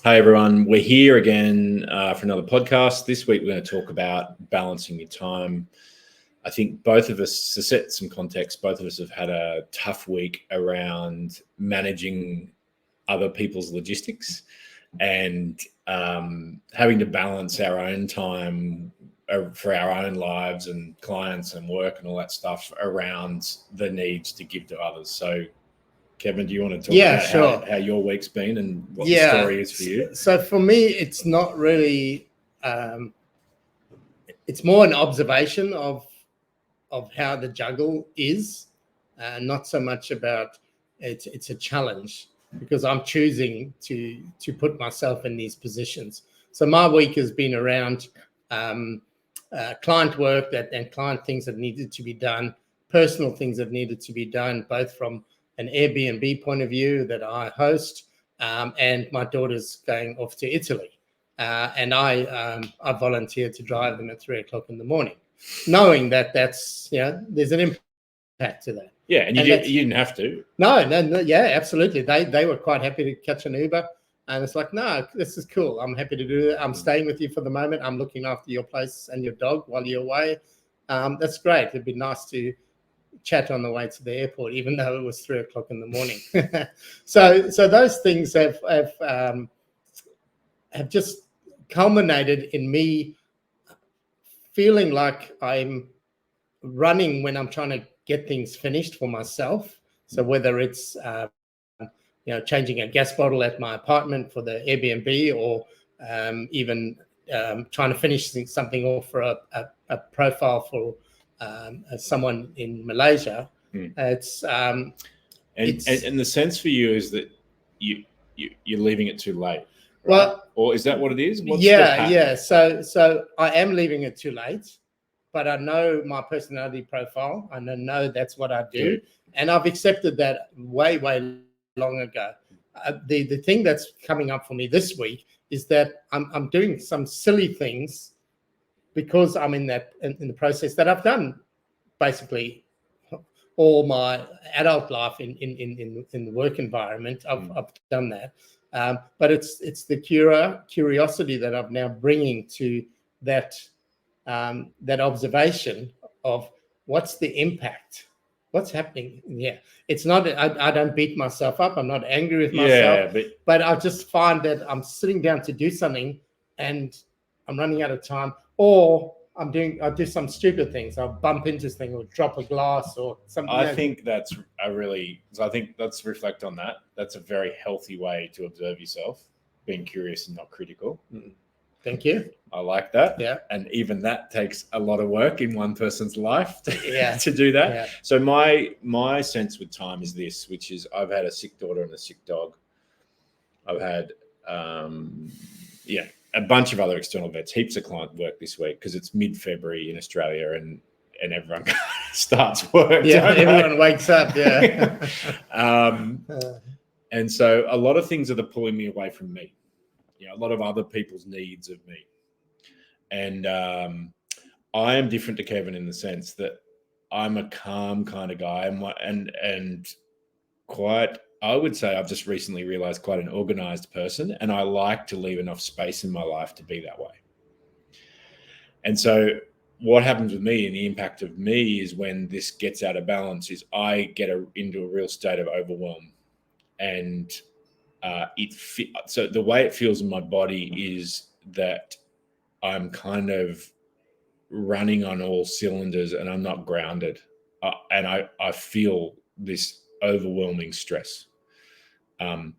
Hey everyone, we're here again for another podcast. This week we're going to talk about balancing your time. I think both of us, to set some context, both of us have had a tough week around managing other people's logistics and having to balance our own time for our own lives and clients and work and all that stuff around the needs to give to others. So Kevin, do you want to talk about how your week's been and what the story is for you? So for me, it's not really, it's more an observation of how the juggle is, not so much about it's a challenge because I'm choosing to put myself in these positions. So my week has been around client work and client things that needed to be done, personal things that needed to be done, both from an Airbnb point of view that I host, and my daughter's going off to Italy, and I volunteered to drive them at 3:00 in the morning, knowing that there's an impact to that. Yeah, and you didn't have to. No, yeah, absolutely. They were quite happy to catch an Uber, and it's like, no, this is cool. I'm happy to do it. I'm staying with you for the moment. I'm looking after your place and your dog while you're away. That's great. It'd be nice to chat on the way to the airport, even though it was 3:00 in the morning. So those things have just culminated in me feeling like I'm running when I'm trying to get things finished for myself. So whether it's changing a gas bottle at my apartment for the Airbnb, or even trying to finish something off for a profile for someone in Malaysia. It's and the sense for you is that you're leaving it too late, right? Well, or is that what it is? Yeah. So I am leaving it too late, but I know my personality profile, and I know that's what I do, and I've accepted that way long ago. The thing that's coming up for me this week is that I'm doing some silly things because I'm in the process that I've done basically all my adult life in the work environment. I've done that, but it's the curiosity that I'm now bringing to that observation of what's the impact, what's happening. Yeah, it's not. I don't beat myself up. I'm not angry with myself. But I just find that I'm sitting down to do something and I'm running out of time, or I do some stupid things. I'll bump into something or drop a glass or something. I think let's reflect on that. That's a very healthy way to observe yourself, being curious and not critical. Thank you. I like that. Yeah. And even that takes a lot of work in one person's life to do that. Yeah. So my sense with time is this, which is I've had a sick daughter and a sick dog. I've had a bunch of other external events, heaps of client work this week because it's mid-February in Australia and everyone starts work. Yeah, everyone wakes up. Yeah. And so a lot of things are pulling me away from me. A lot of other people's needs of me. And I am different to Kevin in the sense that I'm a calm kind of guy and quite, I would say I've just recently realized, quite an organized person, and I like to leave enough space in my life to be that way. And so what happens with me and the impact of me is when this gets out of balance is I get into a real state of overwhelm. And so the way it feels in my body is that I'm kind of running on all cylinders and I'm not grounded. And I feel this overwhelming stress. And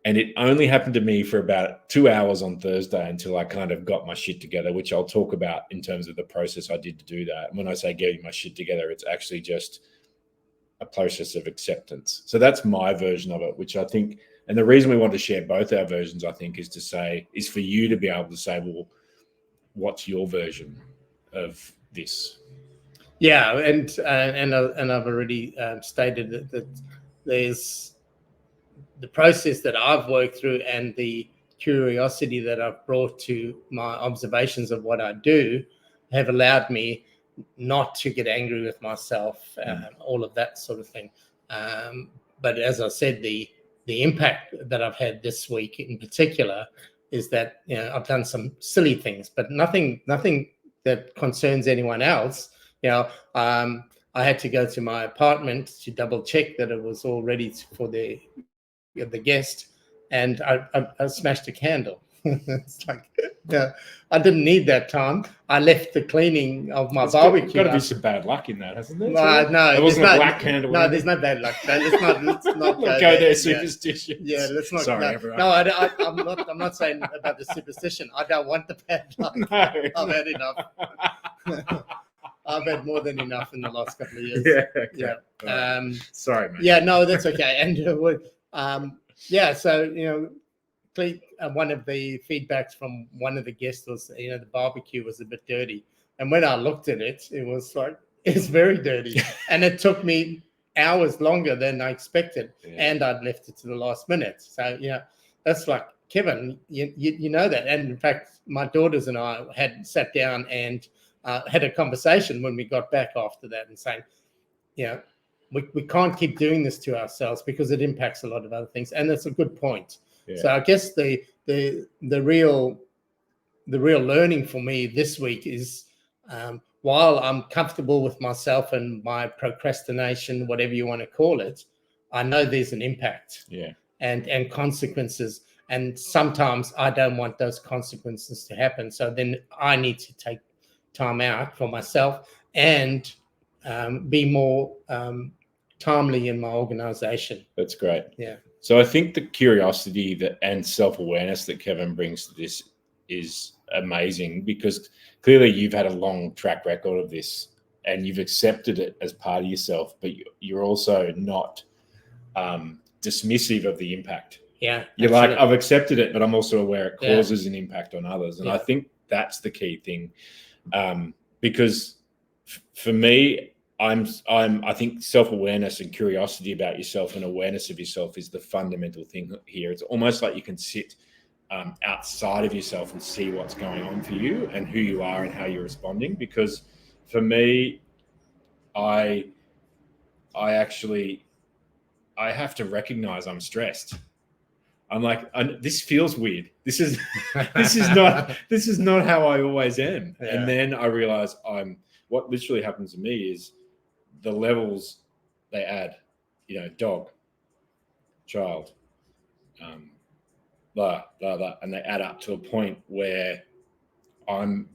it only happened to me for about 2 hours on Thursday until I kind of got my shit together, which I'll talk about in terms of the process I did to do that. And when I say getting my shit together, it's actually just a process of acceptance. So that's my version of it, which I think, and the reason we want to share both our versions, I think, is for you to be able to say, well, what's your version of this? Yeah, and I've already stated that there's the process that I've worked through and the curiosity that I've brought to my observations of what I do have allowed me not to get angry with myself, all of that sort of thing. But as I said, the the impact that I've had this week in particular is that, you know, I've done some silly things, but nothing that concerns anyone else. You know, I had to go to my apartment to double check that it was all ready for the guest, and I smashed a candle. It's like, yeah, I didn't need that time. I left the cleaning of my barbecue. Got to be some bad luck in that, hasn't there? No, there wasn't a black candle. No, there's no bad luck. Let's not go there. Superstition. Yeah, let's not. Sorry, no, everyone. No, I'm not saying about the superstition. I don't want the bad luck. No. I've had enough. I've had more than enough in the last couple of years. Yeah. Okay. Yeah. Right. Sorry, man. Yeah, no, that's okay. And yeah, so, you know, one of the feedbacks from one of the guests was, you know, the barbecue was a bit dirty. And when I looked at it, it was like, it's very dirty. And it took me hours longer than I expected. Yeah. And I'd left it to the last minute. So, you know, that's like, Kevin, you know that. And in fact, my daughters and I had sat down and had a conversation when we got back after that and saying, you know, we can't keep doing this to ourselves because it impacts a lot of other things. And that's a good point. Yeah. So I guess the real learning for me this week is, while I'm comfortable with myself and my procrastination, whatever you want to call it, I know there's an impact, and consequences. And sometimes I don't want those consequences to happen. So then I need to take time out for myself and be more timely in my organization. That's great. Yeah. So I think the curiosity and self-awareness that Kevin brings to this is amazing, because clearly you've had a long track record of this and you've accepted it as part of yourself, but you're also not dismissive of the impact. Yeah. You're absolutely. Like, I've accepted it, but I'm also aware it causes an impact on others. And I think that's the key thing. Because for me, I think self-awareness and curiosity about yourself and awareness of yourself is the fundamental thing here. It's almost like you can sit outside of yourself and see what's going on for you and who you are and how you're responding. Because for me, I have to recognize I'm stressed. I'm like, this feels weird. This is not how I always am. Yeah. And then I realize what literally happens to me is the levels they add, you know, dog, child, blah, blah, blah, and they add up to a point where I'm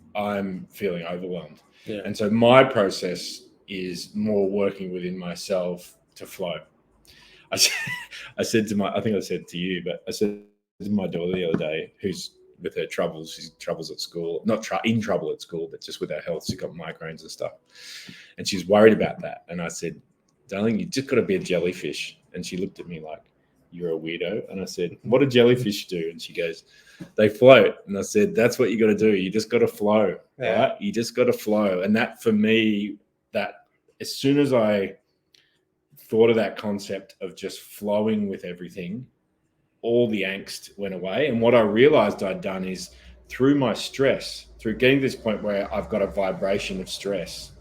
feeling overwhelmed. Yeah. And so my process is more working within myself to flow. I said to I think I said to you, but I said to my daughter the other day, who's with her troubles, she's troubles at school, not in trouble at school, but just with her health. She's got migraines and stuff. And she's worried about that. And I said, darling, you just got to be a jellyfish. And she looked at me like, you're a weirdo. And I said, what do jellyfish do? And she goes, they float. And I said, that's what you got to do. You just got to flow, right? You just got to flow. And that, for me, that as soon as I thought of that concept of just flowing with everything, all the angst went away. And what I realized I'd done is, through my stress, through getting to this point where I've got a vibration of stress,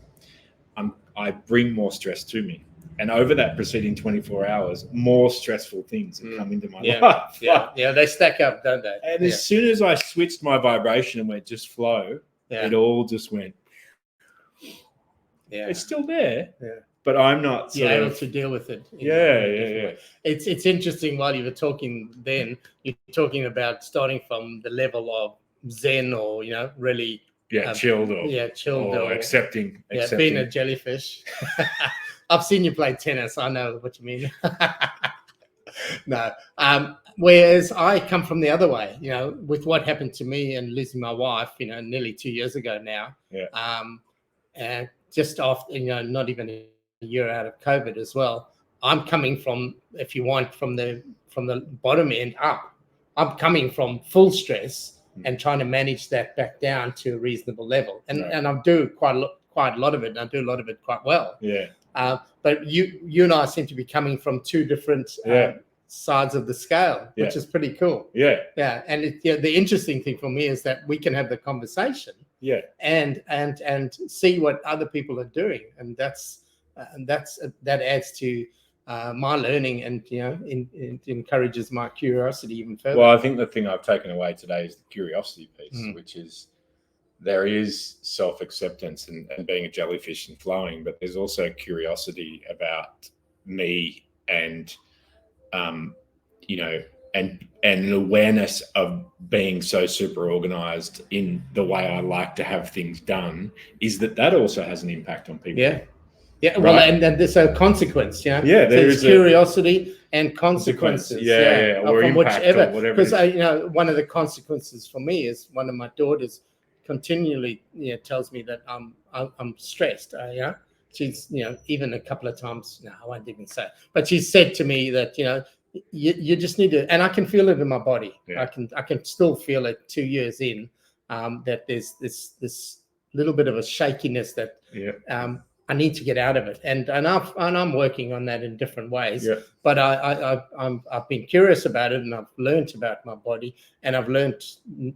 I bring more stress to me. And over that preceding 24 hours, more stressful things have come into my life. Yeah, they stack up, don't they? And as soon as I switched my vibration and went just flow, it all just went. Yeah, it's still there. Yeah. But I'm not able to deal with it. Yeah. It's interesting. While you were talking, then you're talking about starting from the level of Zen, or, you know, really chilled, or accepting. Being a jellyfish. I've seen you play tennis. I know what you mean. No. Whereas I come from the other way. You know, with what happened to me and losing my wife, you know, nearly 2 years ago now. Yeah. And just after, you know, not even a year out of COVID as well. I'm coming from, if you want, from the bottom end up. I'm coming from full stress and trying to manage that back down to a reasonable level. And I do quite a lot of it, and I do a lot of it quite well. Yeah. But you and I seem to be coming from two different sides of the scale, which is pretty cool. Yeah. Yeah. And the interesting thing for me is that we can have the conversation. Yeah. And see what other people are doing, and that adds to my learning, and it encourages my curiosity even further. Well, I think the thing I've taken away today is the curiosity piece, which is there is self-acceptance and being a jellyfish and flowing, but there's also curiosity about me and and an awareness of being so super organized in the way I like to have things done, is that also has an impact on people. Yeah. Right? Well, and there's a consequence, Yeah, there's curiosity and consequences. Or from impact, whichever. or whatever. Because one of the consequences for me is one of my daughters continually tells me that I'm stressed. She's even a couple of times. No, I won't even say. But she said to me that you just need to, and I can feel it in my body. Yeah. I can still feel it 2 years in, that there's this little bit of a shakiness that I need to get out of it, and I'm working on that in different ways. Yeah. But I've been curious about it, and I've learned about my body, and I've learned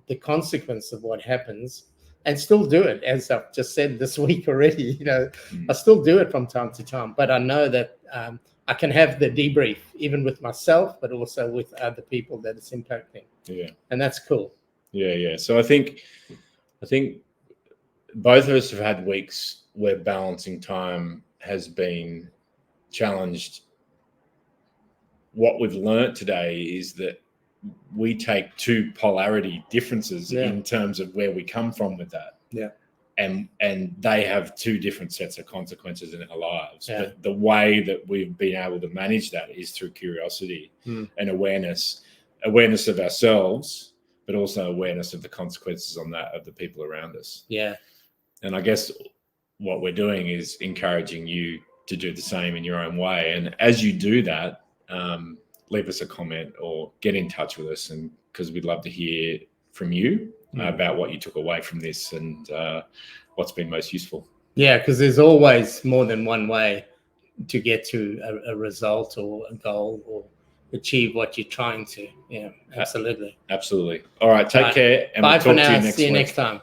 the consequence of what happens, and still do it, as I've just said this week already. I still do it from time to time, but I know that I can have the debrief even with myself, but also with other people that it's impacting. Yeah, and that's cool. Yeah. So I think both of us have had weeks where balancing time has been challenged. What we've learnt today is that we take two polarity differences in terms of where we come from with that. Yeah. And they have two different sets of consequences in our lives. Yeah. But the way that we've been able to manage that is through curiosity and awareness of ourselves, but also awareness of the consequences on that of the people around us. Yeah. And I guess what we're doing is encouraging you to do the same in your own way. And as you do that, leave us a comment or get in touch with us, and because we'd love to hear from you about what you took away from this and what's been most useful. Yeah, because there's always more than one way to get to a result or a goal or achieve what you're trying to. Yeah, absolutely. Absolutely. All right, take care. And bye we'll for talk to now. you next See you week. next time.